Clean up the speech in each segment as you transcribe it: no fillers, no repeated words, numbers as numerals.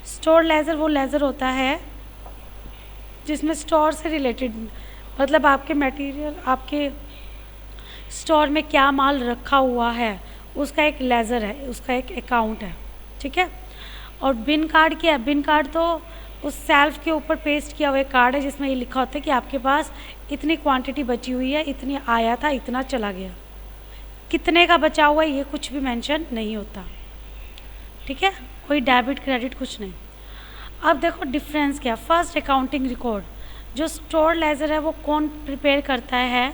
Store laser वो laser होता है जिसमें स्टोर से रिलेटेड, मतलब आपके मटेरियल, आपके स्टोर में क्या माल रखा हुआ है उसका एक लेज़र है, उसका एक अकाउंट है, ठीक है। और बिन कार्ड क्या है? बिन कार्ड तो उस सेल्फ के ऊपर पेस्ट किया हुआ एक कार्ड है जिसमें ये लिखा होता है कि आपके पास इतनी क्वांटिटी बची हुई है, इतनी आया था, इतना चला गया, कितने का बचा हुआ है ये कुछ भी मेंशन नहीं होता, ठीक है। कोई डेबिट क्रेडिट कुछ नहीं। अब देखो डिफरेंस क्या। First, accounting record. जो स्टोर लेज़र है वो कौन प्रिपेयर करता है?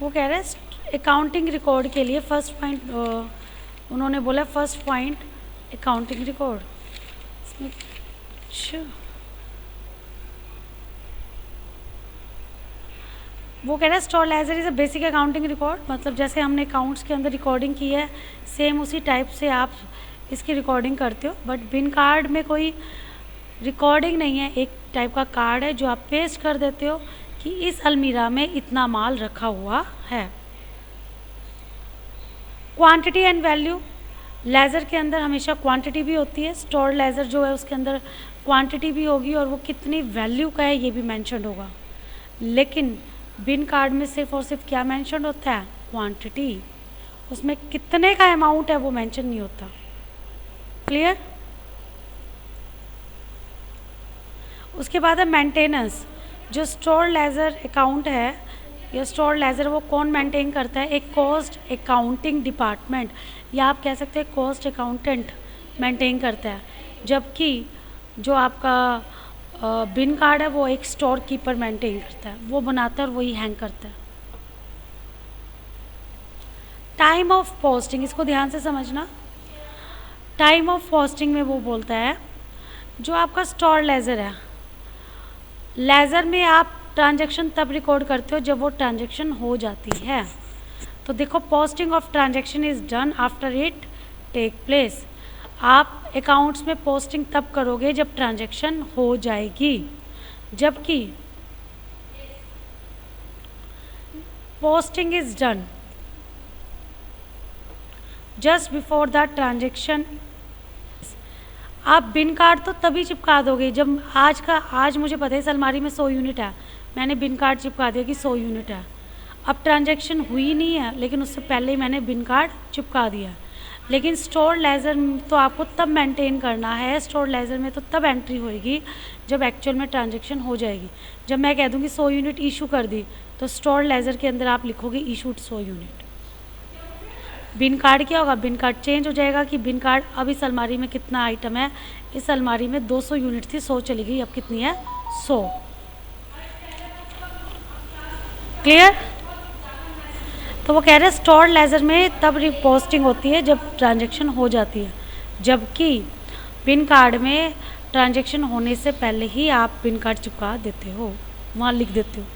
वो कह रहे हैं अकाउंटिंग रिकॉर्ड के लिए फर्स्ट पॉइंट, उन्होंने बोला फर्स्ट पॉइंट अकाउंटिंग रिकॉर्ड। अच्छा, वो कह रहा है store laser is a basic accounting record, मतलब जैसे हमने अकाउंट्स के अंदर रिकॉर्डिंग की है सेम उसी टाइप से आप इसकी रिकॉर्डिंग करते हो। बट बिन कार्ड में कोई रिकॉर्डिंग नहीं है, एक टाइप का कार्ड है जो आप पेस्ट कर देते हो कि इस अलमीरा में इतना माल रखा हुआ है। Quantity and value. लेज़र के अंदर हमेशा क्वांटिटी भी होती है, स्टोर लेज़र जो है उसके अंदर क्वांटिटी भी होगी और वो कितनी वैल्यू का है ये भी मेंशन होगा। लेकिन बिन कार्ड में सिर्फ और सिर्फ क्या मेंशन होता है? क्वांटिटी। उसमें कितने का अमाउंट है वो मेंशन नहीं होता। क्लियर? उसके बाद है मेंटेनेंस। जो स्टोर लेज़र अकाउंट है या स्टोर लेज़र वो कौन मेंटेन करता है? एक कॉस्ट अकाउंटिंग डिपार्टमेंट, या आप कह सकते हैं कॉस्ट अकाउंटेंट मेंटेन करता है, जबकि जो आपका बिन कार्ड है वो एक स्टोर कीपर मेंटेन करता है, वो बनाता है और वही हैंग करता है। टाइम ऑफ पोस्टिंग, इसको ध्यान से समझना। टाइम ऑफ पोस्टिंग में वो बोलता है जो आपका स्टोर लेज़र है, लेज़र में आप ट्रांजैक्शन तब रिकॉर्ड करते हो जब वो ट्रांजैक्शन हो जाती है। तो देखो posting of transaction is done after it take place. आप अकाउंट्स में पोस्टिंग तब करोगे जब ट्रांजैक्शन हो जाएगी, जबकि posting is done just before the transaction. आप बिन कार्ड तो तभी चिपका दोगे जब आज मुझे पता है इस अलमारी में 100 यूनिट है, मैंने बिन कार्ड चिपका दिया कि 100 यूनिट है। अब ट्रांजैक्शन हुई नहीं है लेकिन उससे पहले ही मैंने बिन कार्ड चिपका दिया। लेकिन स्टोर लेज़र तो आपको तब मेंटेन करना है, स्टोर लेज़र में तो तब एंट्री होएगी जब एक्चुअल में ट्रांजैक्शन हो जाएगी। जब मैं कह दूँगी 100 यूनिट इशू कर दी तो स्टोर लेज़र के अंदर आप लिखोगे इशूड 100 यूनिट। बिन कार्ड क्या होगा? बिन कार्ड चेंज हो जाएगा कि बिन कार्ड अब इस अलमारी में कितना आइटम है, इस अलमारी में 200 यूनिट थी, 100 चली गई, अब कितनी है? 100। क्लियर? तो वो कह रहे हैं स्टोर लेज़र में तब पोस्टिंग होती है जब ट्रांजैक्शन हो जाती है, जबकि बिन कार्ड में ट्रांजैक्शन होने से पहले ही आप बिन कार्ड चिपका देते हो, वहाँ लिख देते हो,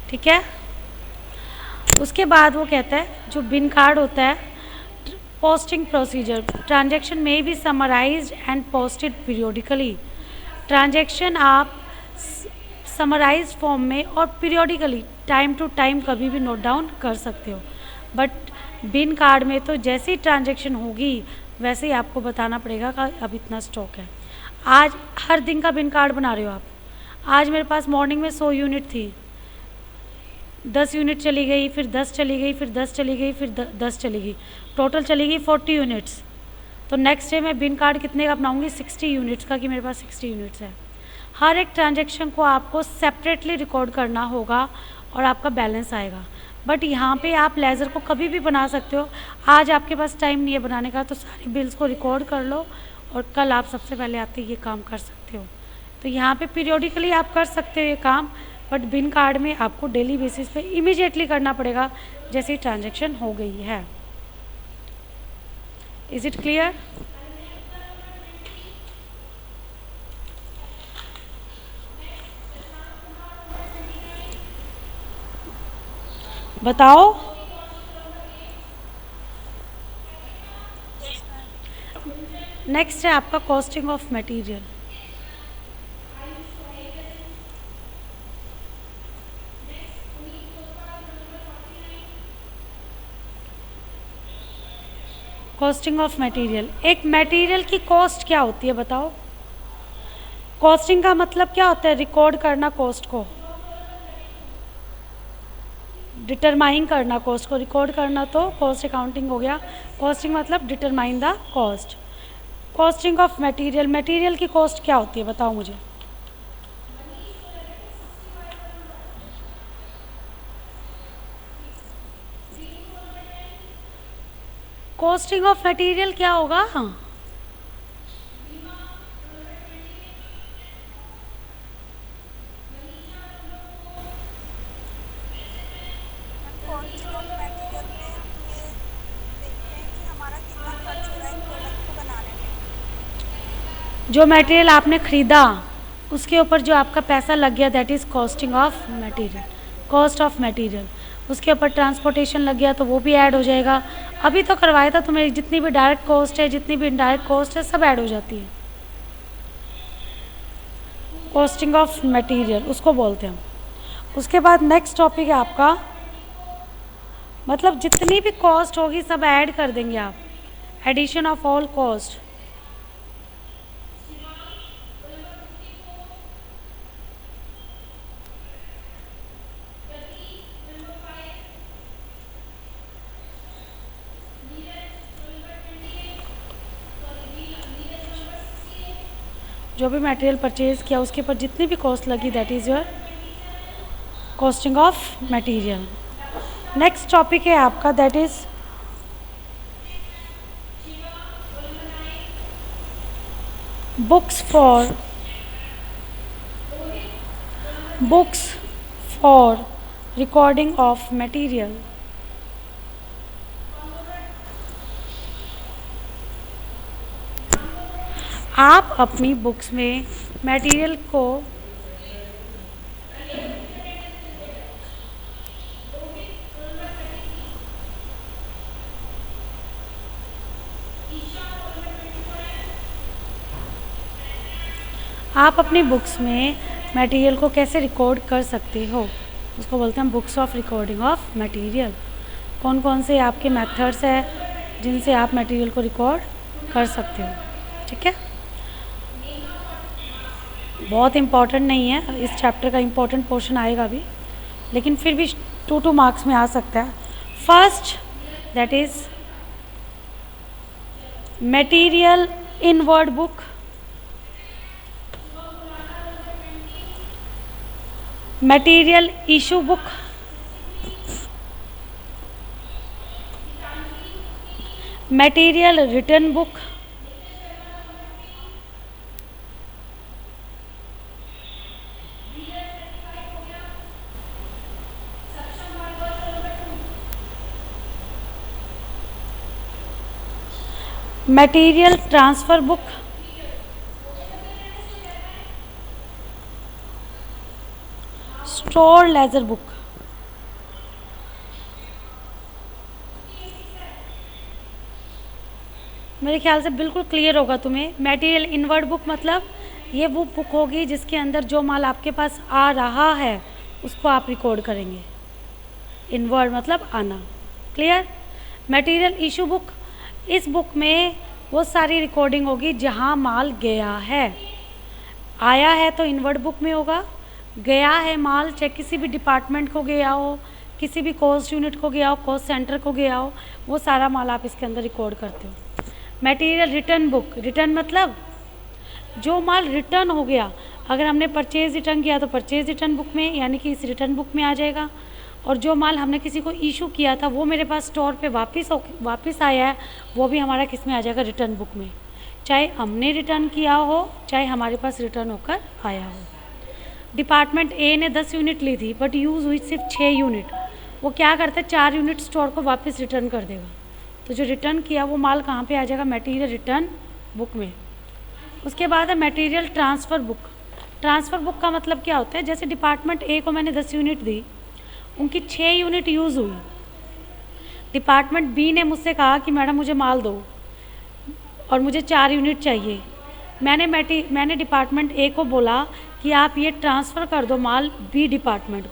ठीक है। उसके बाद वो कहता है जो बिन कार्ड होता है पोस्टिंग प्रोसीजर, ट्रांजैक्शन में be summarised and posted periodically. Transaction आप समराइज फॉर्म में और पीरियोडिकली टाइम टू टाइम कभी भी नोट डाउन कर सकते हो। बट बिन कार्ड में तो जैसे ही ट्रांजैक्शन होगी वैसे ही आपको बताना पड़ेगा कि अब इतना स्टॉक है। आज हर दिन का बिन कार्ड बना रहे हो आप, आज मेरे पास मॉर्निंग में 100 यूनिट थी, 10 यूनिट चली गई, फिर 10 चली गई, फिर 10 चली गई, फिर 10 चली गई, टोटल चली गई 40 यूनिट्स। तो नेक्स्ट डे मैं बिन कार्ड कितने का बनाऊंगी? 60 यूनिट्स का, कि मेरे पास 60 यूनिट्स है। हर एक ट्रांजैक्शन को आपको सेपरेटली रिकॉर्ड करना होगा और आपका बैलेंस आएगा। बट यहाँ पे आप लेज़र को कभी भी बना सकते हो। आज आपके पास टाइम नहीं है बनाने का तो सारी बिल्स को रिकॉर्ड कर लो और कल आप सबसे पहले आते ये काम कर सकते हो। तो यहाँ पे पीरियोडिकली आप कर सकते हो ये काम, बट बिन कार्ड में आपको डेली बेसिस पे इमीडिएटली करना पड़ेगा जैसे ही ट्रांजैक्शन हो गई है। Is it clear? बताओ। नेक्स्ट है आपका costing of material. Costing of material. एक मटेरियल की कॉस्ट क्या होती है बताओ? कॉस्टिंग का मतलब क्या होता है? रिकॉर्ड करना कॉस्ट को, डिटरमाइन करना कॉस्ट को, रिकॉर्ड करना तो कॉस्ट अकाउंटिंग हो गया। कॉस्टिंग मतलब determine the cost. Costing of material, material की कॉस्ट क्या होती है बताओ मुझे? कॉस्टिंग ऑफ मटेरियल क्या होगा? कॉस्टिंग ऑफ मटेरियल में हम ये देखते हैं कि हमारा कितना खर्च हो रहा है प्रोडक्ट को बनाने में। जो मटेरियल आपने खरीदा उसके ऊपर जो आपका पैसा लग गया, that is costing of material, cost of material. उसके ऊपर ट्रांसपोर्टेशन लग गया तो वो भी ऐड हो जाएगा। अभी तो करवाया था तुम्हें, जितनी भी डायरेक्ट कॉस्ट है, जितनी भी इनडायरेक्ट कॉस्ट है, सब ऐड हो जाती है। कॉस्टिंग ऑफ मटेरियल उसको बोलते हैं हम। उसके बाद नेक्स्ट टॉपिक है आपका, मतलब जितनी भी कॉस्ट होगी सब ऐड कर देंगे आप, एडिशन ऑफ ऑल कॉस्ट। जो भी मटेरियल परचेज किया उसके ऊपर जितनी भी कॉस्ट लगी, that is your costing of material. Next topic है आपका, that is books for recording of material. आप अपनी बुक्स में मटेरियल को कैसे रिकॉर्ड कर सकते हो, उसको बोलते हैं books of recording of material. कौन कौन से आपके मेथड्स हैं जिनसे आप मटेरियल को रिकॉर्ड कर सकते हो, ठीक है। बहुत इम्पॉर्टेंट नहीं है, इस चैप्टर का इम्पॉर्टेंट पोर्शन आएगा भी, लेकिन फिर भी 2 मार्क्स में आ सकता है। First, that is material in word book, material issue book, material return book, material transfer book, store laser book. मेरे ख्याल से बिल्कुल क्लियर होगा तुम्हें। मटेरियल इनवर्ड बुक मतलब ये वो बुक होगी जिसके अंदर जो माल आपके पास आ रहा है उसको आप रिकॉर्ड करेंगे। इनवर्ड मतलब आना, क्लियर। मटेरियल इशू बुक, इस बुक में वो सारी रिकॉर्डिंग होगी जहाँ माल गया है। आया है तो इनवर्ड बुक में होगा, गया है माल चाहे किसी भी डिपार्टमेंट को गया हो, किसी भी कॉस्ट यूनिट को गया हो, कॉस्ट सेंटर को गया हो, वो सारा माल आप इसके अंदर रिकॉर्ड करते हो। मटेरियल रिटर्न बुक, रिटर्न मतलब जो माल रिटर्न हो गया, अगर हमने परचेज रिटर्न किया तो परचेज रिटर्न बुक में, यानी कि इस रिटर्न बुक में आ जाएगा। और जो माल हमने किसी को इशू किया था वो मेरे पास स्टोर पे वापस आया है, वो भी हमारा किस में आ जाएगा, रिटर्न बुक में। चाहे हमने रिटर्न किया हो चाहे हमारे पास रिटर्न होकर आया हो। डिपार्टमेंट ए ने 10 यूनिट ली थी बट यूज़ हुई सिर्फ 6 यूनिट, वो क्या करता है 4 यूनिट स्टोर को वापस रिटर्न कर देगा। तो जो रिटर्न किया वो माल कहाँ पे आ जाएगा, मटेरियल रिटर्न बुक में। उसके बाद है material transfer book. Transfer book का मतलब क्या होता है, जैसे डिपार्टमेंट ए को मैंने 10 यूनिट दी, उनकी 6 यूनिट यूज़ हुई। डिपार्टमेंट बी ने मुझसे कहा कि मैडम मुझे माल दो और मुझे 4 यूनिट चाहिए। मैंने डिपार्टमेंट ए को बोला कि आप ये ट्रांसफ़र कर दो माल बी डिपार्टमेंट को।